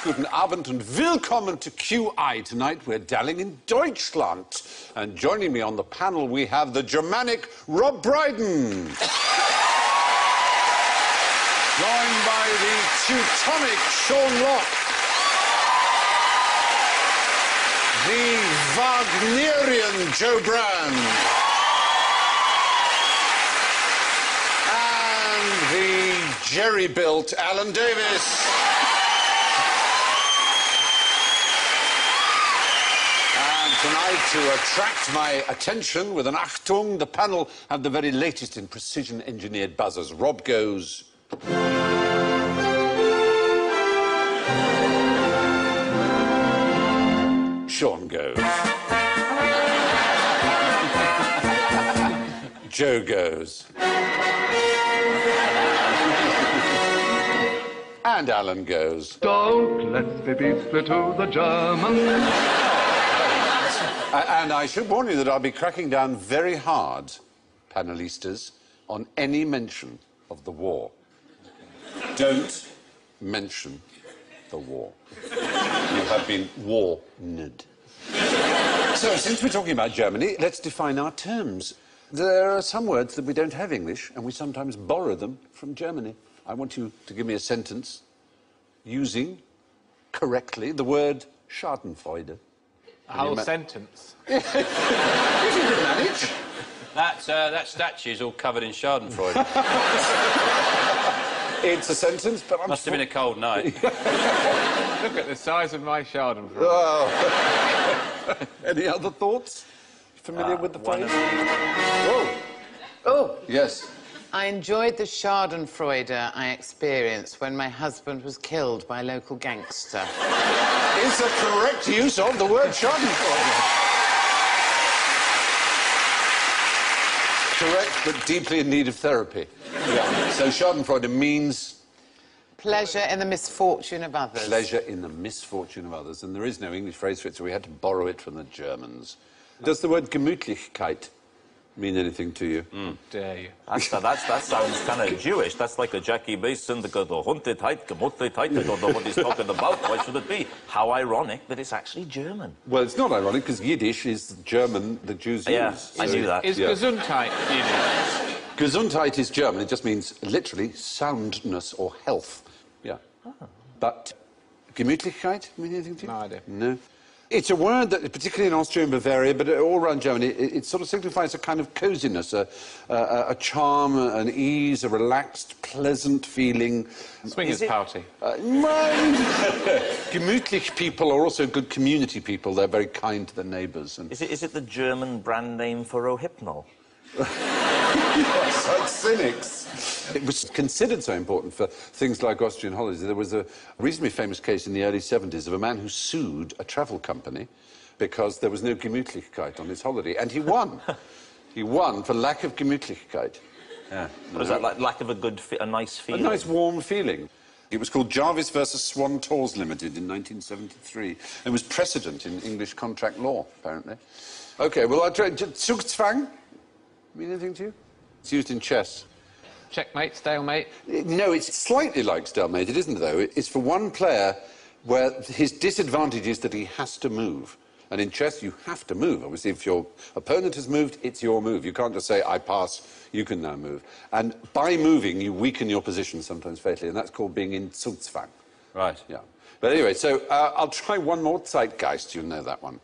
Guten Abend und willkommen to QI. Tonight we're dallying in Deutschland. And joining me on the panel we have the Germanic Rob Brydon. Joined by the Teutonic Sean Locke. The Wagnerian Joe Brand. Jerry-built Alan Davis. And tonight, to attract my attention with an Achtung, the panel have the very latest in precision-engineered buzzers. Rob goes. Sean goes. Joe goes. And Alan goes. Don't let the beats be to the Germans. And I should warn you that I'll be cracking down very hard, panelistas, on any mention of the war. Don't mention the war. You have been warned. So, since we're talking about Germany, let's define our terms. There are some words that we don't have English, and we sometimes borrow them from Germany. I want you to give me a sentence using, correctly, the word Schadenfreude. A whole sentence? You can manage. That statue's all covered in Schadenfreude. It's a sentence, but Must have been a cold night. Look at the size of my Schadenfreude. Oh. Any other thoughts? Familiar with the phrase? Oh, yes. I enjoyed the Schadenfreude I experienced when my husband was killed by a local gangster. Is the correct use of the word Schadenfreude. Correct, but deeply in need of therapy. Yeah. So Schadenfreude means... Pleasure in the misfortune of others. Pleasure in the misfortune of others. And there is no English phrase for it, so we had to borrow it from the Germans. Does the word Gemütlichkeit mean anything to you? Dare you. That sounds kind of Jewish. That's like a Jackie Mason, the Hundetheit, Gemütlichkeit, I don't know what he's talking about. Why should it be? How ironic that it's actually German. Well, it's not ironic, because Yiddish is German the Jews use. I knew that. Is Gesundheit Yiddish? Gesundheit is German. It just means, literally, soundness or health. Yeah. Oh. But Gemütlichkeit mean anything to you? No idea. No. It's a word that, particularly in Austria and Bavaria, but all around Germany, it sort of signifies a kind of coziness, a charm, an ease, a relaxed, pleasant feeling. Swingers party. Gemütlich people are also good community people. They're very kind to their neighbours. And... Is it the German brand name for Rohypnol? Such cynics. It was considered so important for things like Austrian holidays. There was a reasonably famous case in the early 70s of a man who sued a travel company because there was no Gemütlichkeit on his holiday, and he won. He won for lack of Gemütlichkeit. Yeah. What is that, like lack of a nice feeling? A nice, warm feeling. It was called Jarvis versus Swan Tours Limited in 1973. It was precedent in English contract law, apparently. OK, well, I'll try... Zugzwang? Mean anything to you? It's used in chess. Checkmate, stalemate? No, it's slightly like stalemated, isn't it, though? It's for one player where his disadvantage is that he has to move. And in chess, you have to move. Obviously, if your opponent has moved, it's your move. You can't just say, I pass, you can now move. And by moving, you weaken your position, sometimes fatally, and that's called being in Zugzwang. Right. Yeah. But anyway, so I'll try one more. Zeitgeist, you know that one.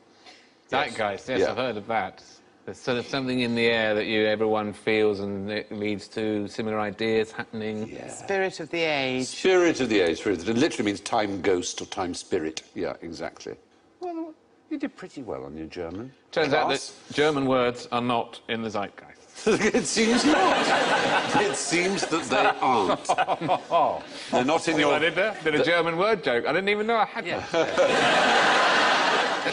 Zeitgeist, yes, yeah. I've heard of that. There's sort of something in the air that everyone feels, and it leads to similar ideas happening. Yeah. Spirit of the age. Spirit of the age. It literally means time ghost or time spirit. Yeah, exactly. Well, you did pretty well on your German. Turns out that German words are not in the zeitgeist. It seems not. It seems that they aren't. They're not in your... I did there? Did a German word joke. I didn't even know I had one.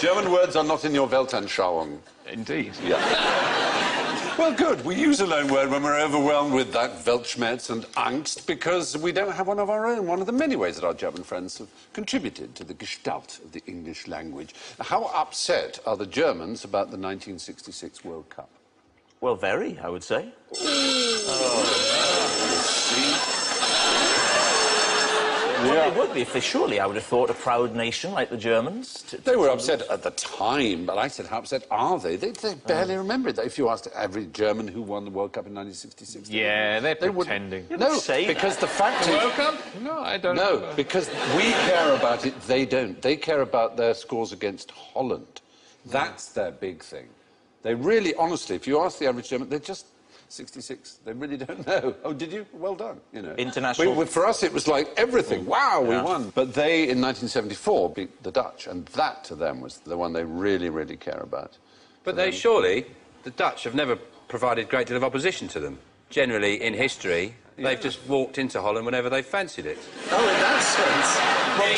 German words are not in your Weltanschauung. Indeed. Yeah. Well, good. We use a loan word when we're overwhelmed with that Weltschmerz and Angst because we don't have one of our own. One of the many ways that our German friends have contributed to the Gestalt of the English language. How upset are the Germans about the 1966 World Cup? Well, very, I would say. Well, they would be. For surely, I would have thought, a proud nation like the Germans. They were upset at the time, but I said, how upset are they? They barely remember it. If you asked every German who won the World Cup in 1966... Yeah, they're pretending. No, because the fact is... World Cup? No, I don't No, know. because we care about it, they don't. They care about their scores against Holland. That's their big thing. They really, honestly, if you ask the average German, they're just 66. They really don't know. Oh, did you? Well done, you know. International... For us, it was like everything. Wow, we won. But they, in 1974, beat the Dutch, and that, to them, was the one they really, really care about. But surely, the Dutch have never provided a great deal of opposition to them. Generally, in history, they've just walked into Holland whenever they fancied it. Oh, in that sense.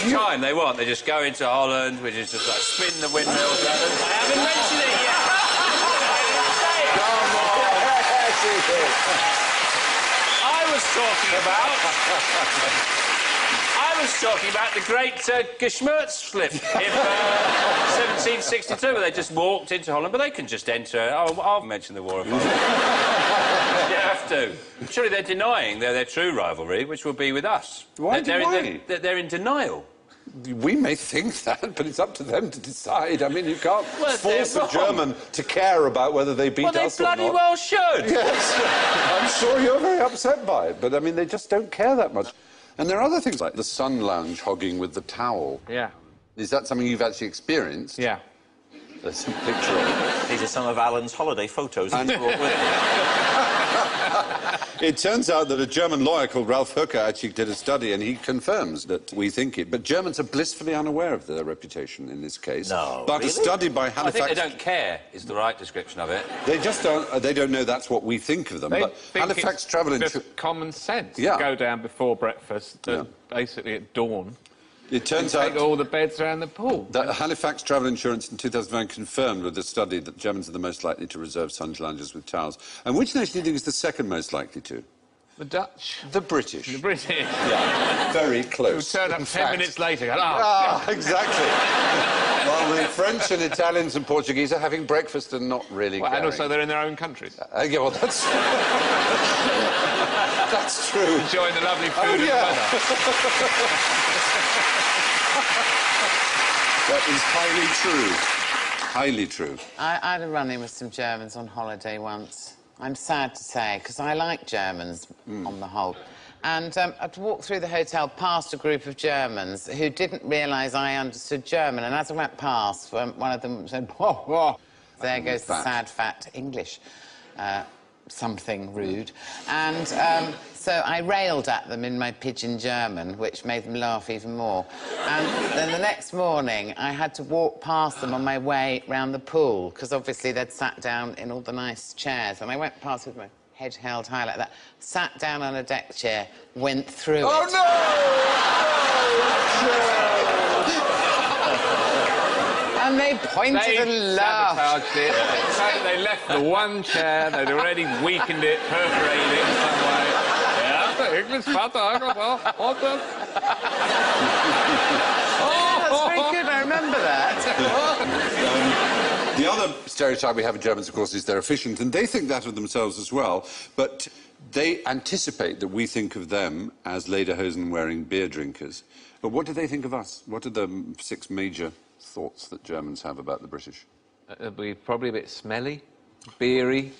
Any time they want, they just go into Holland, which is just like spin the windmills. I haven't mentioned it yet. I was talking about the great Geschmerz-Flip in 1762, where they just walked into Holland, but they can just enter... Oh, I'll mention the War of Holland. You have to. Surely they're denying their true rivalry, which will be with us. Why deny? They're in denial. We may think that, but it's up to them to decide. I mean, you can't force a wrong. German to care about whether they beat us or not. Well, they bloody well should. Yes, I'm sure you're very upset by it, but, I mean, they just don't care that much. And there are other things like the sun lounge hogging with the towel. Yeah. Is that something you've actually experienced? Yeah. There's a picture of it. These are some of Alan's holiday photos he brought with him. It turns out that a German lawyer called Ralf Höcke actually did a study, and he confirms that we think it. But Germans are blissfully unaware of their reputation in this case. No, But really? a study by I Halifax... think they don't care, is the right description of it. They just don't... they don't know that's what we think of them. They But think Halifax it's Travel just Insurance... common sense Yeah. to go down before breakfast, basically at dawn, It turns take out all the beds around the pool. that Halifax Travel Insurance in 2009 confirmed with a study that Germans are the most likely to reserve sun lounges with towels. And which nation do you think is the second most likely to? The Dutch. The British. The British. Yeah, very Who close. turn up In 10 fact. minutes later and go, Exactly. Well, the French and Italians and Portuguese are having breakfast and not really Well, and caring. also they're in their own countries. Yeah, well, that's... that's true. Enjoying the lovely food and yeah. weather. That is highly true. Highly true. I had a run-in with some Germans on holiday once. I'm sad to say, because I like Germans on the whole. And I'd walked through the hotel past a group of Germans who didn't realise I understood German. And as I went past, one of them said, whoa, whoa. There goes the sad, fat English. Something rude. And so I railed at them in my pidgin German, which made them laugh even more. And then the next morning, I had to walk past them on my way round the pool, because obviously they'd sat down in all the nice chairs. And I went past with my head held high like that, sat down on a deck chair, went through it. Oh, And they pointed and laughed. Sabotaged it. They left the one chair, they'd already weakened it, perforated it in some way. Yeah, the English father. That's very good, I remember that. The other stereotype we have of Germans, of course, is they're efficient, and they think that of themselves as well, but they anticipate that we think of them as lederhosen-wearing beer drinkers. But what do they think of us? What are the 6 major thoughts that Germans have about the British? We're probably a bit smelly, beery.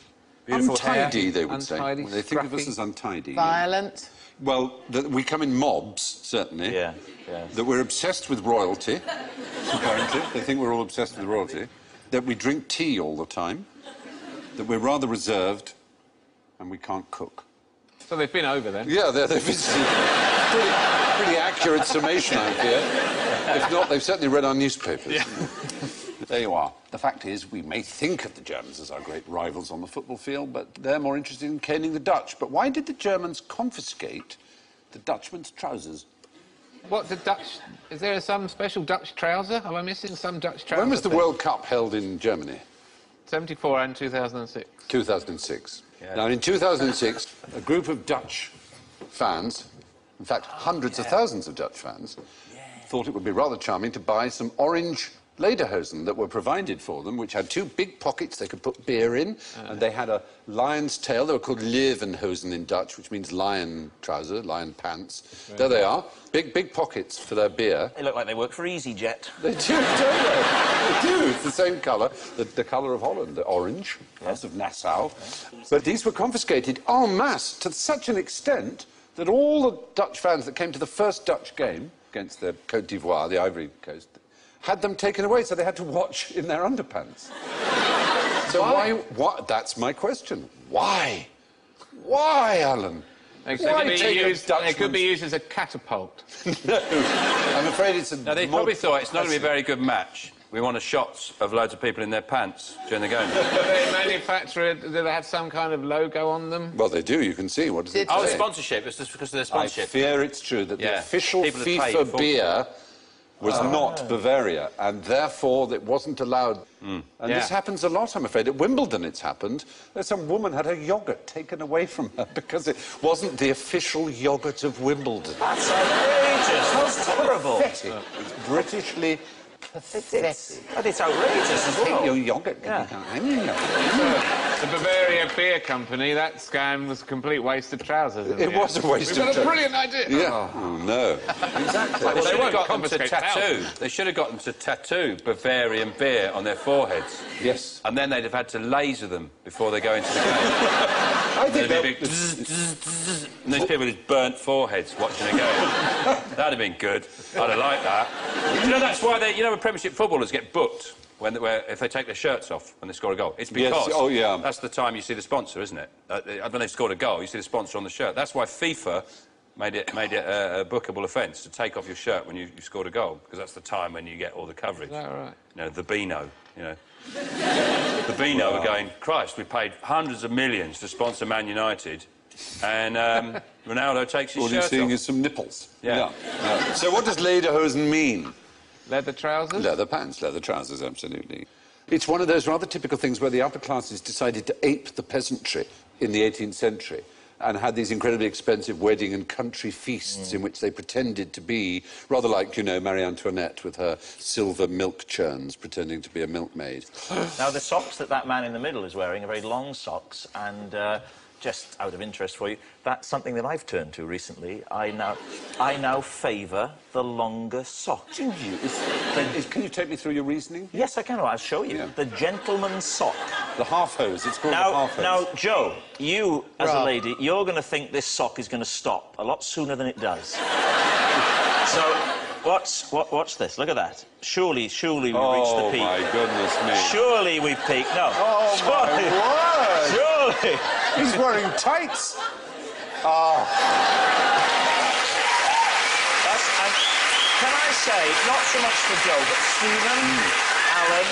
Untidy, they would Untidy, say. They think of us scruffy. as untidy. Violent. Well, we come in mobs, certainly. Yeah. That we're obsessed with royalty, apparently. They think we're all obsessed with royalty. That we drink tea all the time. That we're rather reserved. And we can't cook. So they've been over then. Yeah, they've visited. Pretty accurate summation, I fear. If not, they've certainly read our newspapers. Yeah. There you are. The fact is, we may think of the Germans as our great rivals on the football field, but they're more interested in caning the Dutch. But why did the Germans confiscate the Dutchman's trousers? What, the Dutch... Is there some special Dutch trouser? Am I missing some Dutch trouser? When was the thing? World Cup held in Germany? 74 and 2006. 2006. Yeah. Now, in 2006, a group of Dutch fans, in fact, hundreds of thousands of Dutch fans, thought it would be rather charming to buy some orange lederhosen that were provided for them, which had two big pockets they could put beer in, and they had a lion's tail. They were called Leeuwenhosen in Dutch, which means lion trouser, lion pants. Right. There they are, big pockets for their beer. They look like they work for EasyJet. They do, don't they? They do. It's the same colour, the colour of Holland, the orange, yes. Of Nassau. Yeah. But these were confiscated en masse to such an extent that all the Dutch fans that came to the first Dutch game against the Côte d'Ivoire, the Ivory Coast, had them taken away, so they had to watch in their underpants. So why? That's my question. Why? Why, Alan? They could be used as a catapult. No, I'm afraid it's a... No, they probably thought it's not going to be a very good match. We want shots of loads of people in their pants during the game. Do they manufacture it? Do they have some kind of logo on them? Well, they do. You can see. What does it say? Oh, sponsorship. It's just because of their sponsorship. I fear it's true that the official FIFA beer was not Bavaria, and therefore it wasn't allowed. And this happens a lot, I'm afraid. At Wimbledon it's happened. Some woman had her yoghurt taken away from her because it wasn't the official yoghurt of Wimbledon. That's outrageous. That's terrible. It's Britishly pathetic. But it's outrageous as well. Take your yoghurt. The Bavaria Beer Company, that scam was a complete waste of trousers. It was a waste of trousers. We've got a brilliant idea. Yeah. Oh, no. Exactly. Well, they should have got them to tattoo. They should have got them to tattoo Bavarian beer on their foreheads. Yes. And then they'd have had to laser them before they go into the game. I think and these people with burnt foreheads watching the game. That'd have been good. I'd have liked that. You know, that's why when Premiership footballers get booked if they take their shirts off when they score a goal. It's because that's the time you see the sponsor, isn't it? When they've scored a goal, you see the sponsor on the shirt. That's why FIFA made it a bookable offence to take off your shirt when you scored a goal, because that's the time when you get all the coverage. Is that right? You know, the Beano, you know. The Beano are going, Christ, we paid hundreds of millions to sponsor Man United, and Ronaldo takes his shirt off. All you're seeing is some nipples. Yeah. So what does lederhosen mean? Leather trousers? Leather pants, leather trousers, absolutely. It's one of those rather typical things where the upper classes decided to ape the peasantry in the 18th century and had these incredibly expensive wedding and country feasts in which they pretended to be, rather like, you know, Marie Antoinette with her silver milk churns pretending to be a milkmaid. Now, the socks that man in the middle is wearing are very long socks, and just out of interest for you, that's something that I've turned to recently. I now favour the longer sock. Do you? Can you take me through your reasoning? Yes, I can. I'll show you. Yeah. The gentleman's sock. The half hose. It's called the half hose. Now, Joe, you, as a lady, you're going to think this sock is going to stop a lot sooner than it does. So, watch this. Look at that. Surely we've reached the peak. Oh, my goodness me. Surely we've peaked. No. Oh, surely. My word. Surely. He's wearing tights. Oh. Can I say, not so much for Joe, but Stephen, Alan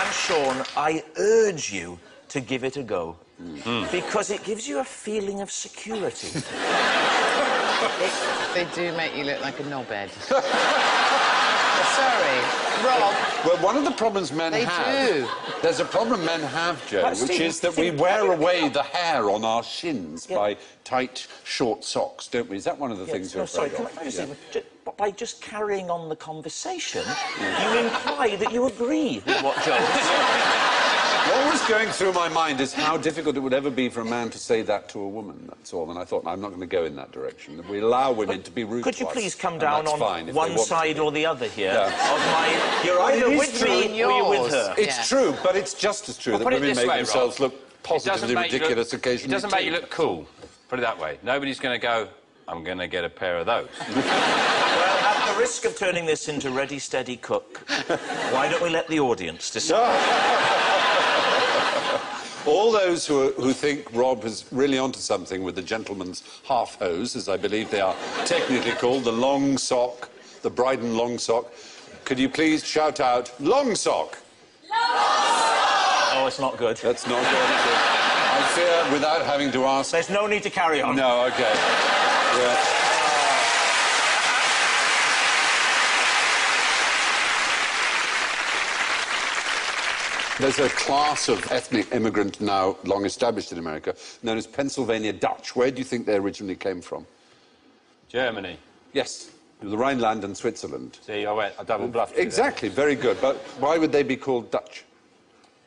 and Sean, I urge you to give it a go. Because it gives you a feeling of security. They do make you look like a knobhead. Sorry, Rob. Well, one of the problems men have... They do. There's a problem men have, Joe, which is that we wear away the hair on our shins by tight, short socks, don't we? Is that one of the things you're afraid of? Can I just say, by just carrying on the conversation, you imply that you agree with what Joe said. What was going through my mind is how difficult it would ever be for a man to say that to a woman, that's all. And I thought, I'm not going to go in that direction. We allow women to be rude to us. Could you please come down on one side or the other here? Yeah. You're either with me or you're with her. It's true, but it's just as true that women make themselves look positively ridiculous occasionally. It doesn't make you look cool. Put it that way. Nobody's going to go, I'm going to get a pair of those. Well, at the risk of turning this into Ready, Steady, Cook, why don't we let the audience decide? All those who think Rob is really onto something with the gentleman's half hose, as I believe they are technically called, the long sock, the Bryden long sock, could you please shout out, long sock? Oh, it's not good. That's not good. I fear, without having to ask... There's no need to carry on. No, OK. Yeah. There's a class of ethnic immigrant now long established in America, known as Pennsylvania Dutch. Where do you think they originally came from? Germany. Yes. The Rhineland and Switzerland. See, I double bluffed you Exactly, very good. But why would they be called Dutch?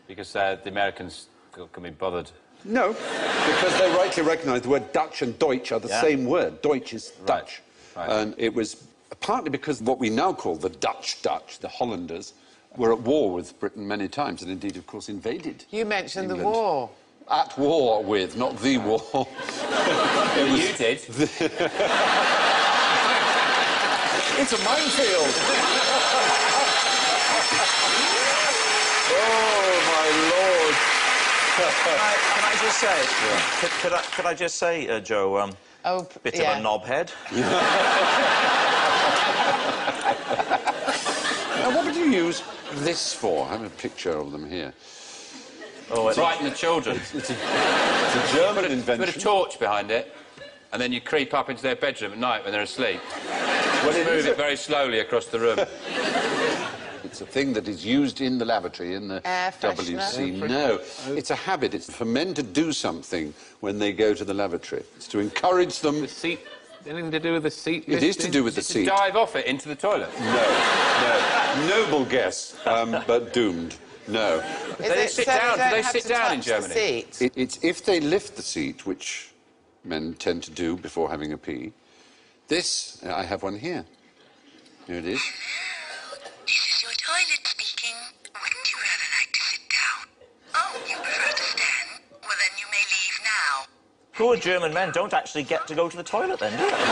there. Because the Americans can be bothered. No, because they rightly recognise the word Dutch and Deutsch are the same word. Deutsch is Dutch. Right. And it was partly because what we now call the Dutch, the Hollanders, were at war with Britain many times, and indeed, of course, invaded. You mentioned England. the war. At war with, not the war. You did. It's a minefield. Oh, my Lord. Can I just say... Could I just say, Joe, bit of a knobhead? Now, what would you use this for? I have a picture of them here. Oh, frighten the children. It's a German invention. Put a torch behind it, and then you creep up into their bedroom at night when they're asleep. Move it very slowly across the room. It's a thing that is used in the lavatory, in the Air WC. freshener? No, it's a habit. It's for men to do something when they go to the lavatory. It's to encourage them... The seat... Anything to do with the seat? It is to do with the seat. To dive off it into the toilet. No. Noble guess, but doomed. No. Do they sit down? Do they sit down in The Germany? seat? It's if they lift the seat, which men tend to do before having a pee. This, I have one here. Here it is. This is your toilet speaking. Wouldn't you rather like to sit down? Oh, you prefer to stand? Well, then you may leave now. Poor German men don't actually get to go to the toilet then, do they?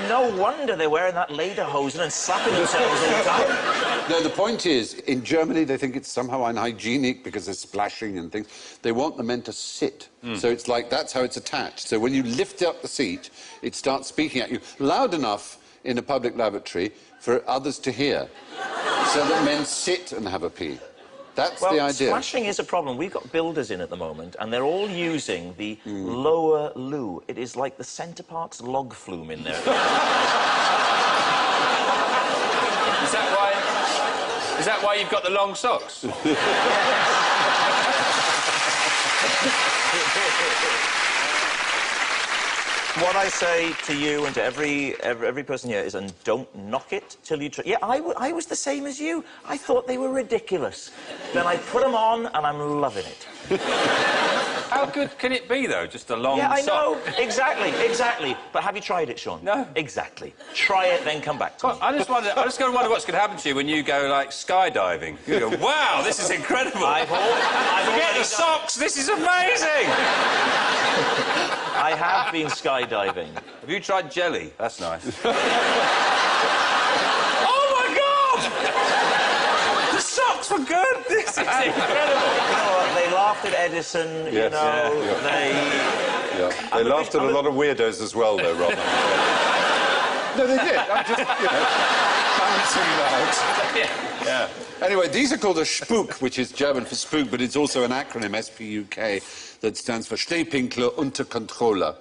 No wonder they're wearing that lederhosen and slapping themselves all the time. No, the point is, in Germany, they think it's somehow unhygienic because they're splashing and things. They want the men to sit. So it's like, that's how it's attached. So when you lift up the seat, it starts speaking at you loud enough in a public lavatory for others to hear, so that men sit and have a pee. That's the idea. Splashing is a problem. We've got builders in at the moment, and they're all using the lower loo. It is like the Centre Parks log flume in there. Is that why you've got the long socks? What I say to you and to every person here is, and don't knock it till you try. Yeah, I was the same as you. I thought they were ridiculous. Then I put them on, and I'm loving it. How good can it be, though? Just a long Yeah, I sock? know. Exactly. But have you tried it, Sean? No. Exactly. Try it, then come back to me. I just wonder what's going to happen to you when you go, like, skydiving. You go, wow, this is incredible. I've Forget the socks, this is amazing. I have been skydiving. Have you tried jelly? That's nice. Oh, my God! The socks were good. This is incredible. You know what? They laughed at Edison, Yes. They laughed at a lot of weirdos as well, though, Rob. No, they did. I'm just, bouncing that. Yeah. Anyway, these are called a Spuk, which is German for spook, but it's also an acronym, S-P-U-K, that stands for Stehpinkler unter Kontrolle.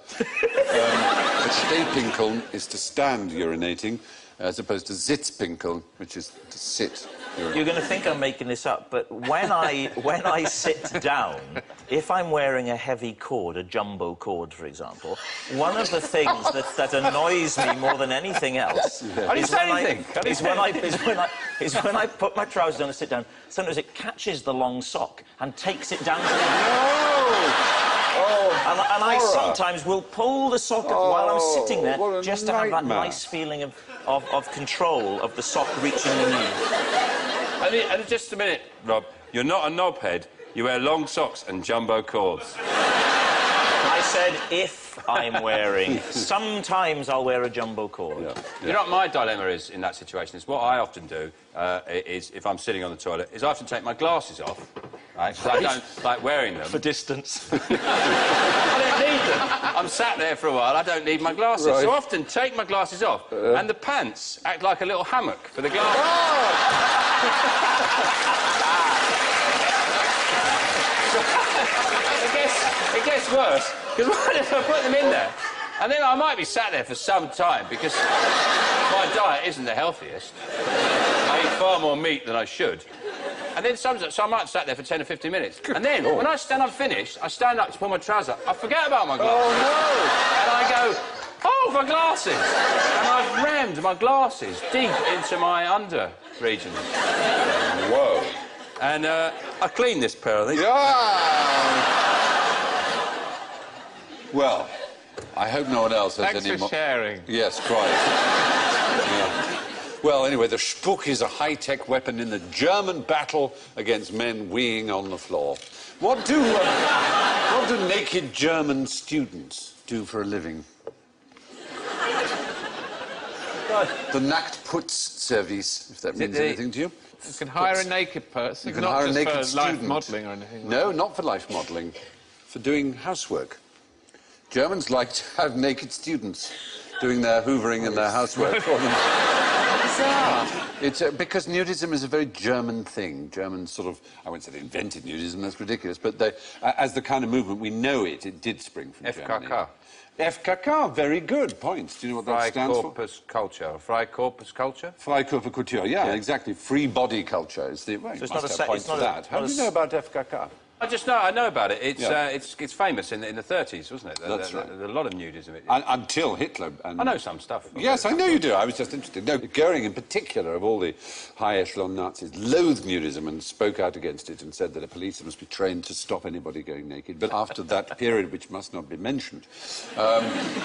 Stehpinkeln is to stand urinating, as opposed to Sitzpinkeln, which is to sit urinating. You're going to think I'm making this up, but when I sit down, if I'm wearing a heavy cord, a jumbo cord, for example, one of the things that annoys me more than anything else is when I put my trousers on and sit down. Sometimes it catches the long sock and takes it down to the and I sometimes will pull the sock up while I'm sitting there just to have that nice feeling of control of the sock reaching the knee. And just a minute, Rob. You're not a knobhead. You wear long socks and jumbo cords. I said if I'm wearing. Sometimes I'll wear a jumbo cord. Yeah. You know what my dilemma is in that situation? Is what I often do is, if I'm sitting on the toilet, is I often take my glasses off, right? 'Cause I don't like wearing them. For distance. I don't need them. I'm sat there for a while, I don't need my glasses. Right. So I often take my glasses off, and the pants act like a little hammock for the glasses. It gets worse, because if I put them in there, and then I might be sat there for some time, because my diet isn't the healthiest. I eat far more meat than I should. And then so I might sat there for 10 or 15 minutes. And then, when I stand up finished, I stand up to pull my trousers up. I forget about my glasses. Oh, And I go, Oh, my glasses! And I've rammed my glasses deep into my under region. Whoa. And I cleaned this pair of these. Yeah! Well, I hope no one else has Thanks any for more... sharing. Yes, quite. Yeah. Well, anyway, the Spuck is a high-tech weapon in the German battle against men weeing on the floor. What do naked German students do for a living? The Nacktputzservice, if that means anything to you. You can hire a naked person, You can not hire a just naked for life student. modelling or anything. Like No, not for life modelling. For doing housework. Germans like to have naked students doing their hoovering and their housework for them. It's because nudism is a very German thing. Germans sort of, I won't say they invented nudism, that's ridiculous, but they, as the kind of movement we know it, it did spring from Germany. FKK. FKK, very good. Points. Do you know what that stands for? Freikorpus culture. Freikorpus culture? Freikörper Kultur, yeah, exactly. Free body culture is the... Well, you it's must not a have se- points it's not for a- that. How not do a you know about FKK? I know about it. It's Yeah. it's famous in the 30s, wasn't it? That's right. A lot of nudism. Until Hitler. And I know some stuff. Yes, I know you do. I was just interested. No, Goering in particular, of all the high echelon Nazis, loathed nudism and spoke out against it and said that the police must be trained to stop anybody going naked. But after that period, which must not be mentioned,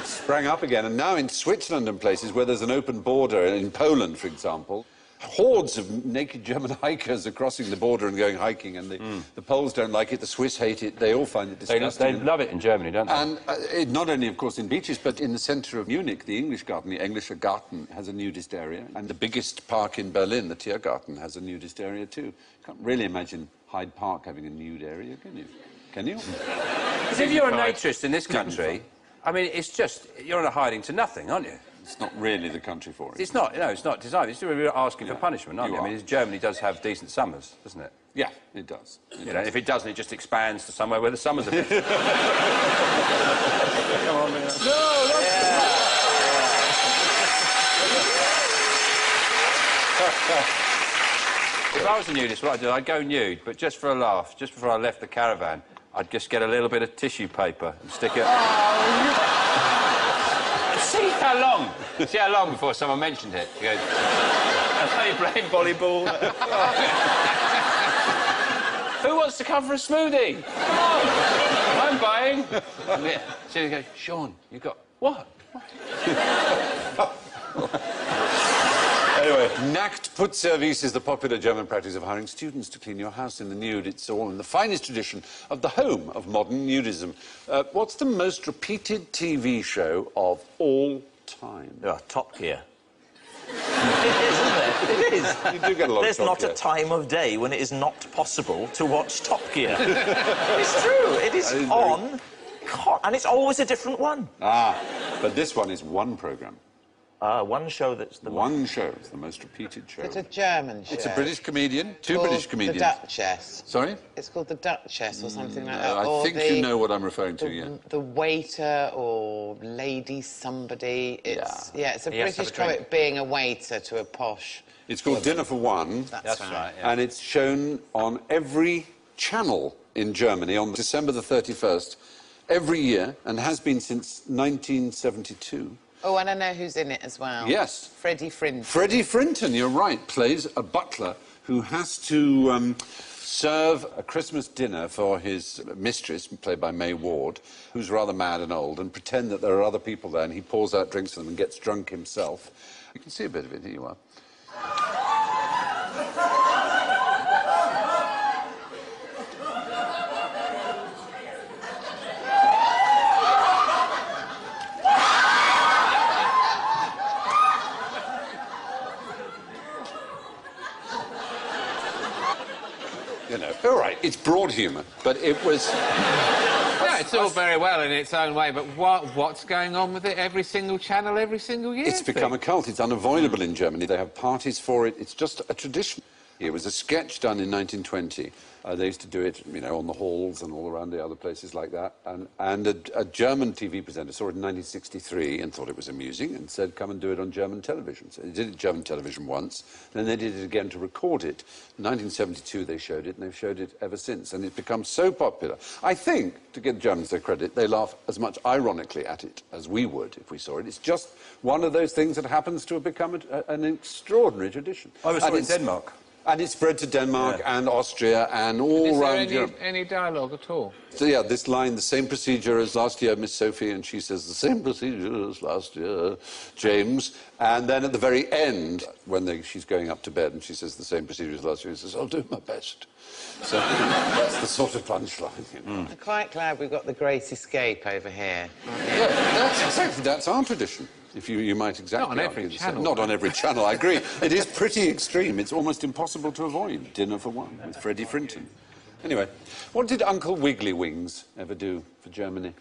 sprang up again. And now in Switzerland and places where there's an open border, in Poland, for example, hordes of naked German hikers are crossing the border and going hiking, and the Poles don't like it, the Swiss hate it, they all find it They disgusting. love it in Germany, don't they? And not only, of course, in beaches, but in the centre of Munich, the English Garden, the Englischer Garten, has a nudist area. And the biggest park in Berlin, the Tiergarten, has a nudist area too. Can't really imagine Hyde Park having a nude area, can you? Can you? Because if you're a naturist in this country, I mean, it's just, you're on a hiding to nothing, aren't you? It's not really the country for it. It's not, no, it's not designed. It's really asking for punishment, aren't you? I mean, Germany does have decent summers, doesn't it? Yeah, it does. You know, if it doesn't, it just expands to somewhere where the summers are bit. Come on, man. No, If I was a nudist, what I'd do, I'd go nude, but just for a laugh, just before I left the caravan, I'd just get a little bit of tissue paper and stick it... See how long before someone mentioned it. He goes, are you playing volleyball? Who wants to come for a smoothie? Come on, I'm buying. So you go, Sean, you got... What? Anyway, Nacktputzservice is the popular German practice of hiring students to clean your house in the nude. It's all in the finest tradition of the home of modern nudism. What's the most repeated TV show of all time? Top Gear. It is, isn't it? It is. You do get a lot There's of Top not Gear. a time of day when it is not possible to watch Top Gear. It's true. It is on, and it's always a different one. Ah, but this one is one programme. One show that's the One show. It's the most repeated show. It's a German show. It's a British comedian. Two called British comedians. The Duchess. Sorry? It's called The Duchess or something like No, that. I Or think you know what I'm referring to, yeah. The waiter or lady somebody. It's, it's a He has to have British a drink. comic being a waiter to a posh... It's called Dinner for One. That's right. yeah. And it's shown on every channel in Germany on December the 31st every year and has been since 1972. Oh, and I know who's in it as well. Yes. Freddie Frinton. Freddie Frinton, you're right, plays a butler who has to serve a Christmas dinner for his mistress, played by May Ward, who's rather mad and old, and pretend that there are other people there, and he pours out drinks for them and gets drunk himself. You can see a bit of it, here you are. You know, all right, it's broad humour, but it was... Yeah, it's all very well in its own way, but what's going on with it every single channel, every single year? It's become a cult. It's unavoidable in Germany. They have parties for it. It's just a tradition. It was a sketch done in 1920. They used to do it, you know, on the halls and all around the other places like that. And a German TV presenter saw it in 1963 and thought it was amusing and said, come and do it on German television. So they did it German television once, then they did it again to record it. In 1972 they showed it, and they've showed it ever since. And it's become so popular. I think, to give the Germans their credit, they laugh as much ironically at it as we would if we saw it. It's just one of those things that happens to have become an extraordinary tradition. I saw it in Denmark. And it's spread to Denmark and Austria and all around Europe. Any dialogue at all? So, yeah, this line, the same procedure as last year, Miss Sophie, and she says, the same procedure as last year, James. And then at the very end, when she's going up to bed and she says the same procedure as last year, she says, I'll do my best. So that's the sort of punchline. You know. I'm quite glad we've got the Great Escape over here. Yeah, that's our tradition. If you might exactly Not on every channel. Not on every channel, I agree. It is pretty extreme. It's almost impossible to avoid. Dinner for One with Freddie Frinton. Anyway, what did Uncle Wiggly Wings ever do for Germany?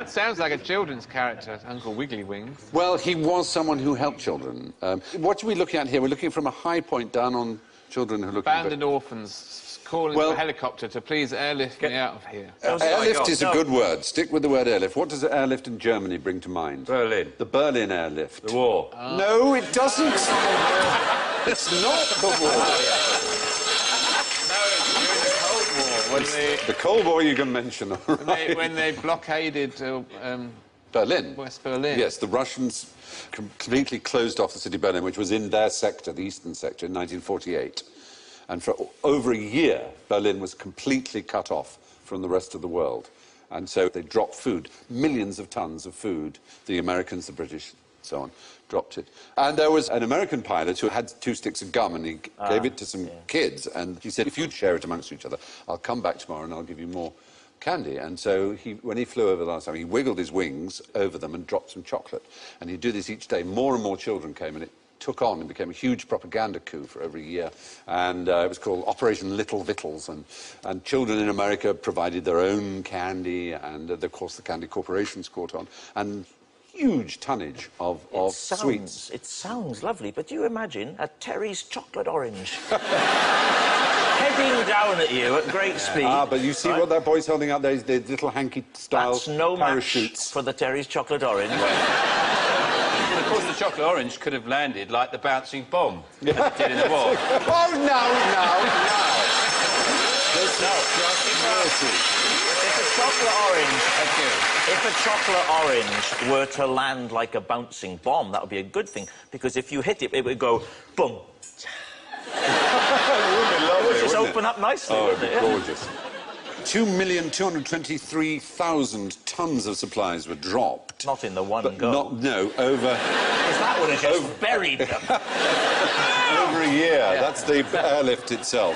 It sounds like a children's character, Uncle Wiggly Wings. Well, he was someone who helped children. What are we looking at here? We're looking from a high point down on children who are looking... Abandoned orphans calling for a helicopter to please airlift me out of here. Airlift is a good word. Stick with the word airlift. What does airlift in Germany bring to mind? Berlin. The Berlin airlift. The war. No, it doesn't. It's not the war. No, it's during the Cold War. The Cold War you can mention, all right. When they blockaded Berlin. West Berlin. Yes, the Russians completely closed off the city of Berlin, which was in their sector, the eastern sector, in 1948. And for over a year, Berlin was completely cut off from the rest of the world. And so they dropped food, millions of tons of food. The Americans, the British, so on, dropped it. And there was an American pilot who had 2 sticks of gum, and he gave it to some kids. And he said, if you'd share it amongst each other, I'll come back tomorrow and I'll give you more candy. And so when he flew over the last time, he wiggled his wings over them and dropped some chocolate. And he'd do this each day. More and more children came, and it took on and became a huge propaganda coup for over a year. And it was called Operation Little Victuals. And children in America provided their own candy, and of course the candy corporations caught on. And huge tonnage of sweets. It sounds lovely, but do you imagine a Terry's chocolate orange heading down at you at great speed? But you see what that boy's holding up there? The little hanky-style That's no parachutes. match for the Terry's chocolate orange. Of course, the chocolate orange could have landed like the bouncing bomb as it did in the war. Oh, no. This is If a chocolate orange were to land like a bouncing bomb, that would be a good thing, because if you hit it, it would go boom. It would just open up nicely. Oh, it'd be gorgeous. 2,223,000 tons of supplies were dropped. Not in the one go. No, over... Because that would have just buried them. Over a year. Yeah. That's the airlift itself.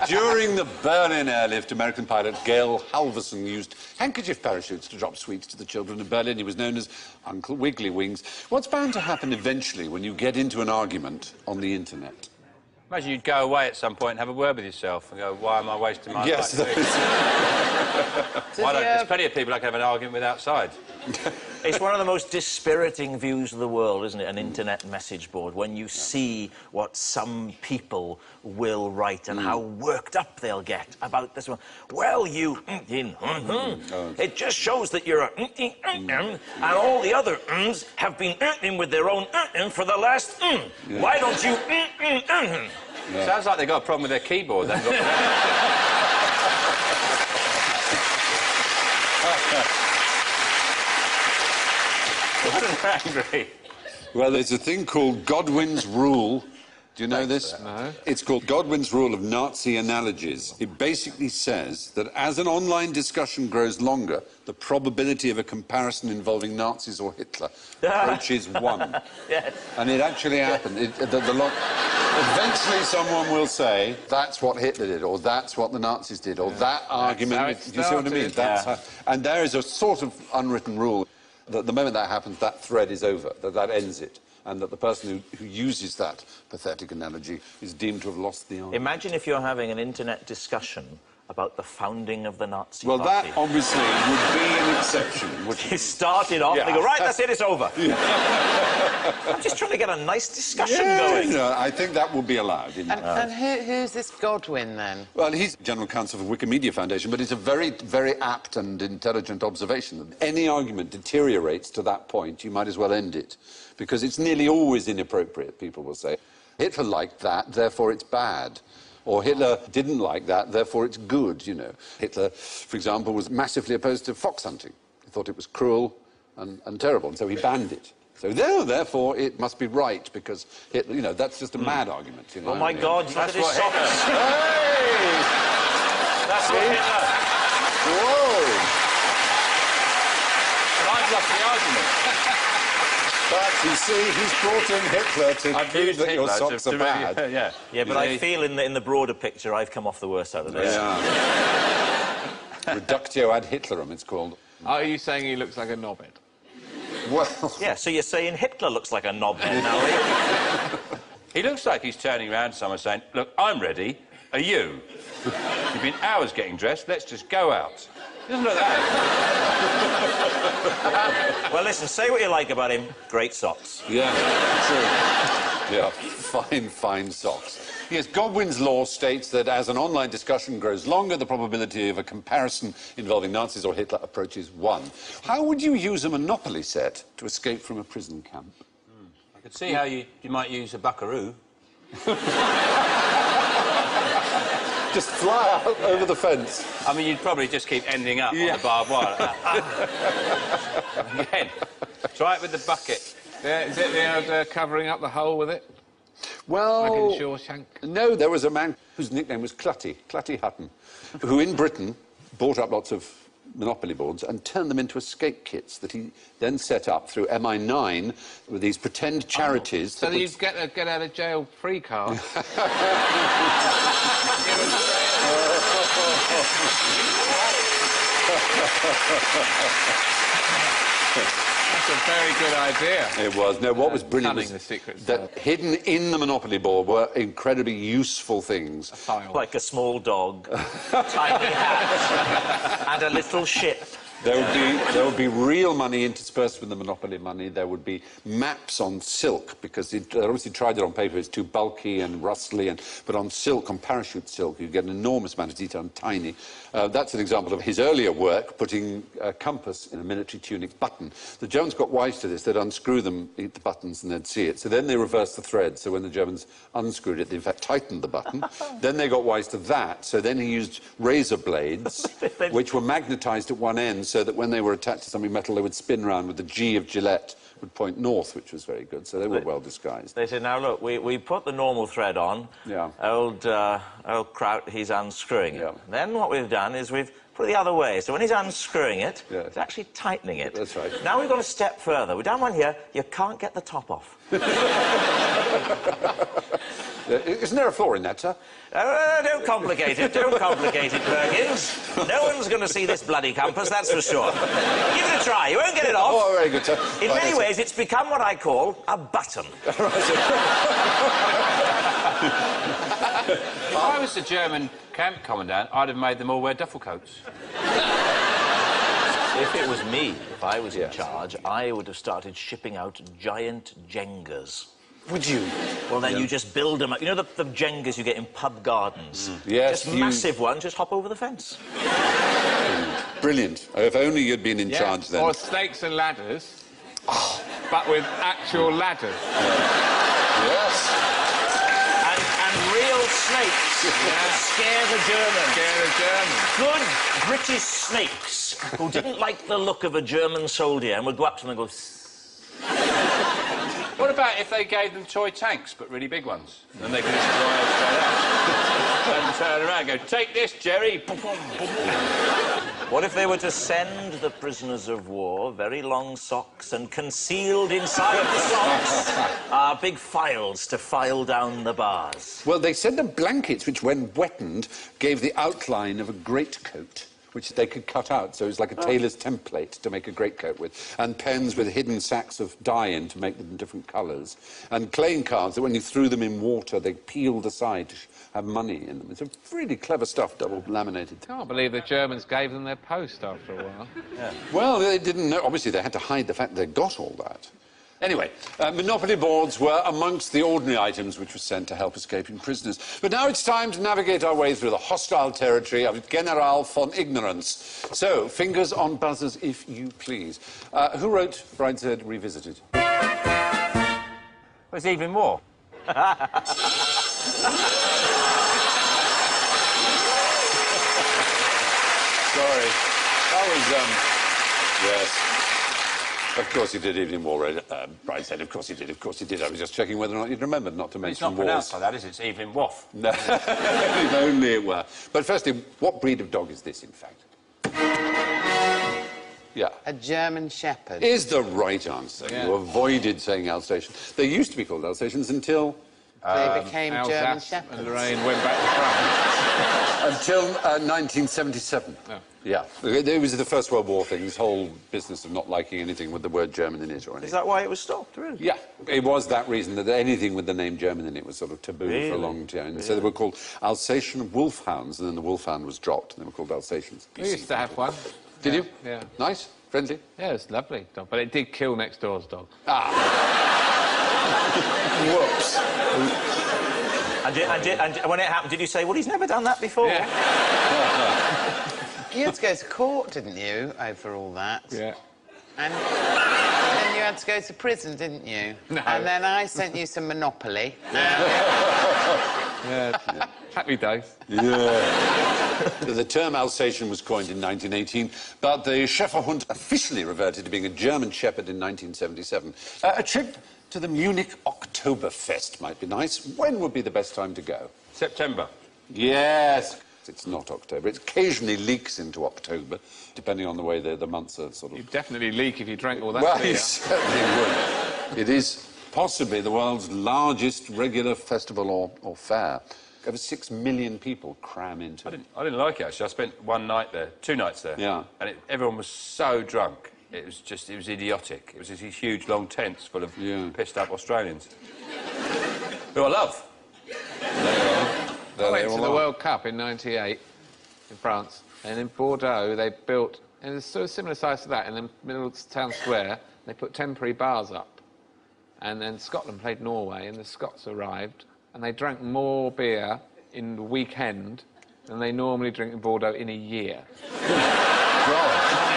During the Berlin airlift, American pilot Gail Halvorson used handkerchief parachutes to drop sweets to the children of Berlin. He was known as Uncle Wiggly Wings. What's bound to happen eventually when you get into an argument on the internet? Imagine you'd go away at some point and have a word with yourself and go, why am I wasting my yes, life? There's plenty of people I can have an argument with outside. It's one of the most dispiriting views of the world, isn't it? An internet message board, when you see what some people will write and how worked up they'll get about this one. Well, you... It just shows that you're a... and all the other have been with their own for the last... Why don't you... Sounds like they've got a problem with their keyboard. They've got... angry. Well, there's a thing called Godwin's Rule. Do you know this? No. It's called Godwin's Rule of Nazi Analogies. It basically says that as an online discussion grows longer, the probability of a comparison involving Nazis or Hitler approaches 1. Yes. And it actually happened. Eventually someone will say, that's what Hitler did, or that's what the Nazis did, or that argument... Do you see what I mean? And there is a sort of unwritten rule that the moment that happens, that thread is over, that ends it, and that the person who uses that pathetic analogy is deemed to have lost the argument. Imagine if you're having an internet discussion about the founding of the Nazi Well, Party. that obviously would be an exception, wouldn't He it? started off, Yeah. they go, right, that's it, it's over. I'm just trying to get a nice discussion going. No, I think that would be allowed. And who's this Godwin, then? Well, he's General Counsel for Wikimedia Foundation, but it's a very, very apt and intelligent observation. Any argument deteriorates to that point, you might as well end it, because it's nearly always inappropriate, people will say. Hitler liked that, therefore it's bad. Or Hitler didn't like that, therefore it's good, you know. Hitler, for example, was massively opposed to fox hunting. He thought it was cruel and terrible, and so he banned it. So therefore it must be right, because Hitler, you know, that's just a mad argument, you know. Oh, my God, look at his what socks. Hey! That's what Hitler... Whoa! But I've lost the argument. But you see, he's brought in Hitler to I've prove used that your Hitler socks to are bad. really, yeah. Yeah, but I feel in the broader picture, I've come off the worst out of this. Yeah. Reductio ad Hitlerum, it's called. Are you saying he looks like a knobhead? Well, Yeah, so you're saying Hitler looks like a knobhead now, eh? He looks like he's turning around to someone saying, look, I'm ready, are you? You've been hours getting dressed, let's just go out. He doesn't look that. Well, listen, say what you like about him. Great socks. yeah, true. Yeah, fine, fine socks. Yes, Godwin's law states that as an online discussion grows longer, the probability of a comparison involving Nazis or Hitler approaches 1. How would you use a Monopoly set to escape from a prison camp? I could see how you might use a buckaroo. Just fly out over the fence. I mean, you'd probably just keep ending up on the barbed wire. Again, try it with the bucket. Yeah, is it the old covering up the hole with it? Well... Like in Shawshank? No, there was a man whose nickname was Clutty Hutton, who in Britain bought up lots of Monopoly boards and turned them into escape kits that he then set up through MI9 with these pretend charities. So that would... you'd get a get out of jail free card. That's a very good idea. It was. No, what was brilliant Cunning was the secret that hidden in the Monopoly board were incredibly useful things. File. Like a small dog, tiny hat, and a little ship. There would be real money interspersed with the Monopoly money. There would be maps on silk, because they obviously tried it on paper. It's too bulky and rustly, but on silk, on parachute silk, you get an enormous amount of detail and tiny. That's an example of his earlier work, putting a compass in a military tunic button. The Germans got wise to this. They'd unscrew them, eat the buttons, and they'd see it. So then they reversed the thread. So when the Germans unscrewed it, they in fact tightened the button. Then they got wise to that. So then he used razor blades, which were magnetised at one end, so that when they were attached to something metal, they would spin round with the G of Gillette would point north, which was very good. So they were well disguised. They said, now look, we put the normal thread on. Yeah. Old Kraut, he's unscrewing it. Yeah. Then what we've done is we've put it the other way. So when he's unscrewing it, Yeah. he's actually tightening it. That's right. Now we've got a step further. We've done one here. You can't get the top off. Isn't there a flaw in that, sir? Don't complicate it. Don't complicate it, Perkins. No one's going to see this bloody compass, that's for sure. Give it a try. You won't get it off. Oh, very good, sir. In Right, many that's ways, it's become what I call a button. If I was the German camp commandant, I'd have made them all wear duffel coats. If it was me, if I was in charge, I would have started shipping out giant Jengas. Would you? Well, then you just build them up. You know the Jengas you get in pub gardens? Yes, Just massive ones, just hop over the fence. Brilliant. If only you'd been in charge then. Or snakes and ladders, but with actual ladders. Yes. And real snakes to scare the Germans. Scare the Germans. Good British snakes who didn't like the look of a German soldier and would go up to them and go... What about if they gave them toy tanks, but really big ones? Then they could just fly straight out. And turn around and go, take this, Jerry. What if they were to send the prisoners of war very long socks and concealed inside the socks are big files to file down the bars? Well, they sent them blankets which, when wetted, gave the outline of a greatcoat. which they could cut out, so it's like a tailor's template to make a greatcoat with, and pens with hidden sacks of dye in to make them in different colours, and playing cards that when you threw them in water, they peeled aside to have money in them. It's a really clever stuff, double laminated. Can't believe the Germans gave them their post after a while. Yeah. Well, they didn't know. Obviously, they had to hide the fact they got all that. Anyway, Monopoly boards were amongst the ordinary items which were sent to help escaping prisoners. But now it's time to navigate our way through the hostile territory of General von Ignorance. So, fingers on buzzers, if you please. Who wrote Brideshead Revisited? Well, it's even more. Sorry. That was, yes. Of course he did, Evening War, Brideshead. Of course he did, of course he did. I was just checking whether or not you'd remembered not to mention It's not wars. pronounced like that, is it? It's Evelyn Waff. No, if only it were. But firstly, what breed of dog is this, in fact? Yeah. A German Shepherd. Is the right answer. Yeah. You avoided saying Alsatian. They used to be called Alsatians until... They became German Alsace Shepherds. and Lorraine went back to France. Until 1977. Oh. Yeah. It was the First World War thing, this whole business of not liking anything with the word German in it or anything. Is that why it was stopped, really? Yeah, it was that reason that anything with the name German in it was sort of taboo for a long time. And so they were called Alsatian wolfhounds, and then the wolfhound was dropped, and they were called Alsatians. We used to have one. Did you? Yeah. Nice? Friendly? Yeah, it's lovely dog, but it did kill next door's dog. Whoops. And when it happened, did you say, well, he's never done that before? Yeah. You had to go to court, didn't you, over all that? Yeah. And then you had to go to prison, didn't you? No. And then I sent you some Monopoly. Yeah. Happy days. Yeah. The term Alsatian was coined in 1918, but the Schäferhund officially reverted to being a German Shepherd in 1977. A trip to the Munich Oktoberfest might be nice. When would be the best time to go? September. Yes. It's not October. It occasionally leaks into October, depending on the way the months are sort of... You'd definitely leak if you drank all that Well, beer. you certainly would. It is possibly the world's largest regular festival or fair. Over 6 million people cram into it. I didn't like it, actually. I spent 1 night there, 2 nights there. Yeah. And everyone was so drunk. It was idiotic. It was these huge, long tents full of pissed-up Australians. Who I love. I went to the World Cup in '98 in France, and in Bordeaux they built, and it's sort of similar size to that, in the middle of the town square, they put temporary bars up. And then Scotland played Norway, and the Scots arrived, and they drank more beer in the weekend than they normally drink in Bordeaux in a year.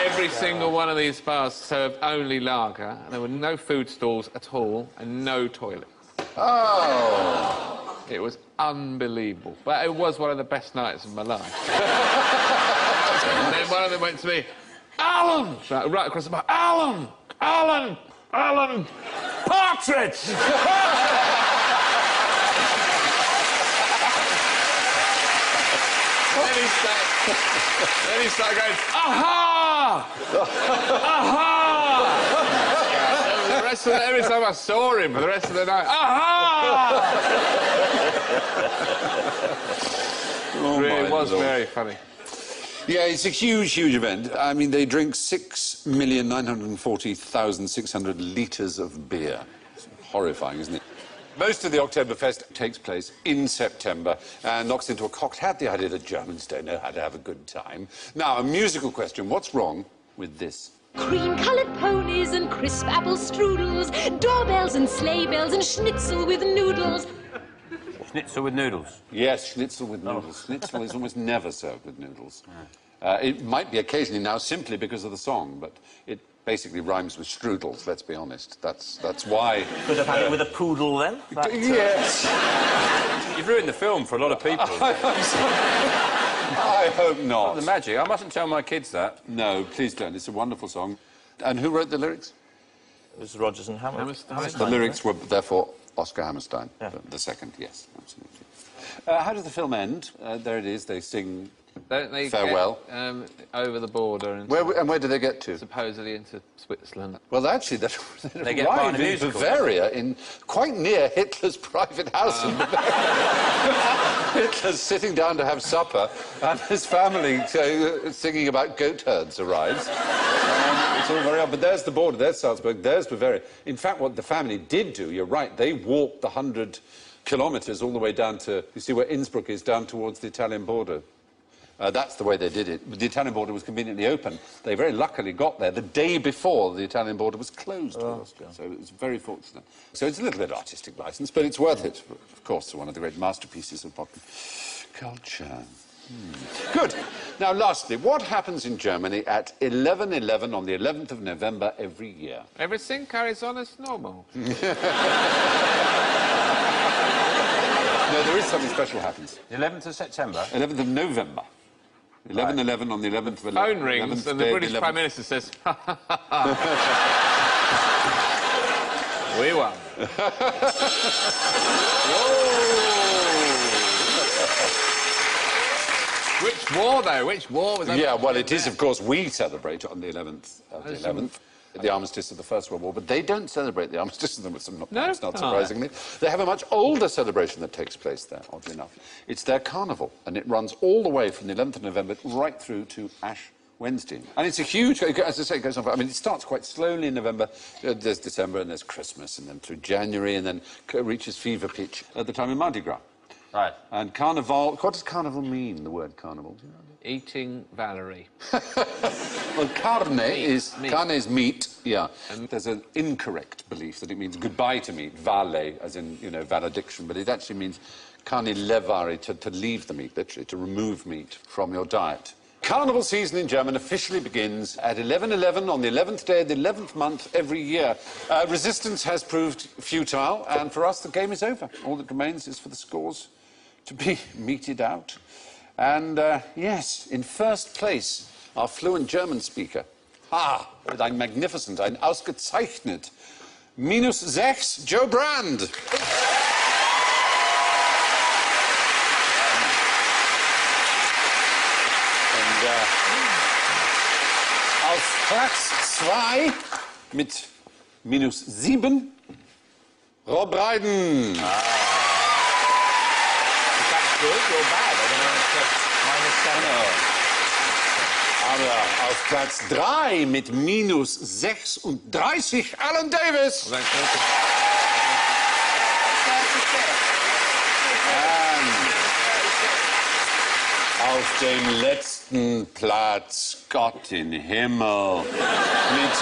Every single one of these bars served only lager, and there were no food stalls at all, and no toilets. Oh! It was unbelievable. But it was one of the best nights of my life. And then one of them went to me, Alan! Right across the bar, Alan! Alan! Alan! Partridge! Then he started going, aha! Aha! The rest of every time I saw him for the rest of the night, aha! It was very funny. Yeah, it's a huge, huge event. I mean, they drink 6,940,600 litres of beer. It's horrifying, isn't it? Most of the Oktoberfest takes place in September and knocks into a cocked hat the idea that Germans don't know how to have a good time. Now, a musical question. What's wrong with this? Cream-coloured ponies and crisp apple strudels, doorbells and sleigh bells and schnitzel with noodles. Schnitzel with noodles? Yes, schnitzel with noodles. Schnitzel is almost never served with noodles. It might be occasionally now simply because of the song, but it basically rhymes with strudels, let's be honest. That's why... Could have had it with a poodle, then? Yes! You've ruined the film for a lot of people. I hope not. The magic. I mustn't tell my kids that. No, please don't. It's a wonderful song. And who wrote the lyrics? It was Rodgers and Hammerstein. The lyrics were, therefore, Oscar Hammerstein, the second, yes, absolutely. How does the film end? There it is, they sing Don't they farewell. Get, over the border and Where did they get to? supposedly into Switzerland? Well, actually, They get arrived behind a in musical, Bavaria, in quite near Hitler's private house in Bavaria. Hitler's sitting down to have supper, and his family singing about goat herds arrives. It's all very odd, but there's the border, there's Salzburg, there's Bavaria. In fact, what the family did do, you're right, they walked the 100 kilometres all the way down to, you see where Innsbruck is, down towards the Italian border. That's the way they did it. The Italian border was conveniently open. They very luckily got there the day before the Italian border was closed to Austria. So it was very fortunate. So it's a little bit of artistic licence, but it's worth it. Of course, one of the great masterpieces of modern culture. Good. Now, lastly, what happens in Germany at 11:11 on the 11th of November every year? Everything carries on as normal. No, there is something special happens. The 11th of September? 11th of November. 11:11 on the 11th of Phone rings and the British Prime Minister says, we won. Which war, though? Which war was that? Yeah, well, it is, of course, we celebrate on the 11th of the 11th. The armistice of the First World War, but they don't celebrate the armistice of the not surprisingly. They have a much older celebration that takes place there, oddly enough. It's their carnival, and it runs all the way from the 11th of November right through to Ash Wednesday. And it's a huge, as I say, it goes on, I mean, it starts quite slowly in November, there's December, and there's Christmas, and then through January, and then reaches fever pitch at the time of Mardi Gras. Right. And Carnival, what does carnival mean, the word carnival? Do you know? Eating Valerie. Well, carne is meat, yeah. And there's an incorrect belief that it means goodbye to meat, vale, as in, you know, valediction, but it actually means carne levare, to leave the meat, literally, to remove meat from your diet. Carnival season in Germany officially begins at 11:11 on the 11th day of the 11th month every year. Resistance has proved futile, and for us, the game is over. All that remains is for the scores to be meted out. And, yes, in first place, our fluent German speaker. With ein magnificent, ein ausgezeichnet. -6, Joe Brand. Und, auf Platz 2 mit -7, Rob Brydon. Good or bad? I don't know. Aber auf Platz 3 mit -36 Alan Davis. Und auf dem letzten Platz, Gott im Himmel, mit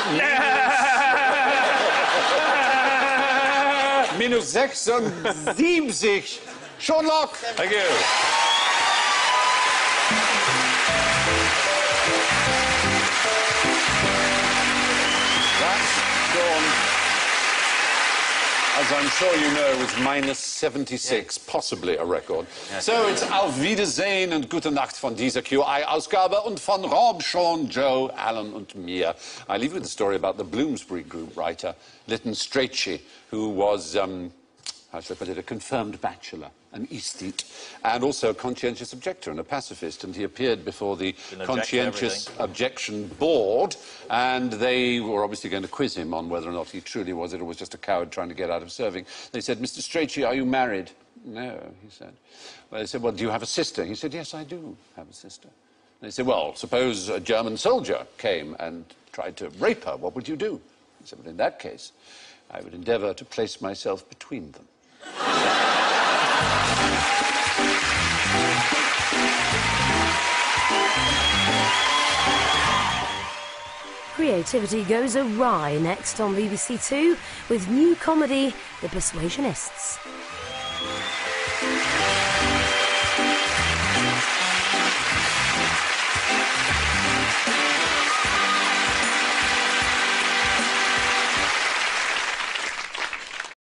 -76 Sean Locke. Thank you. That's Sean, as I'm sure you know, was -76, possibly a record. Yes. So it's Auf Wiedersehen und Gute Nacht von dieser QI-Ausgabe und von Rob, Sean, Joe, Alan und mir. I leave you with a story about the Bloomsbury Group writer, Lytton Strachey, who was, how should I put it, a confirmed bachelor, an aesthete, and also a conscientious objector and a pacifist. And he appeared before the Conscientious Objection Board, and they were obviously going to quiz him on whether or not he truly was it or was just a coward trying to get out of serving. They said, Mr. Strachey, are you married? No, he said. Well, they said, well, do you have a sister? He said, yes, I do have a sister. They said, well, suppose a German soldier came and tried to rape her, what would you do? He said, well, in that case, I would endeavour to place myself between them. Creativity goes awry next on BBC Two with new comedy The Persuasionists.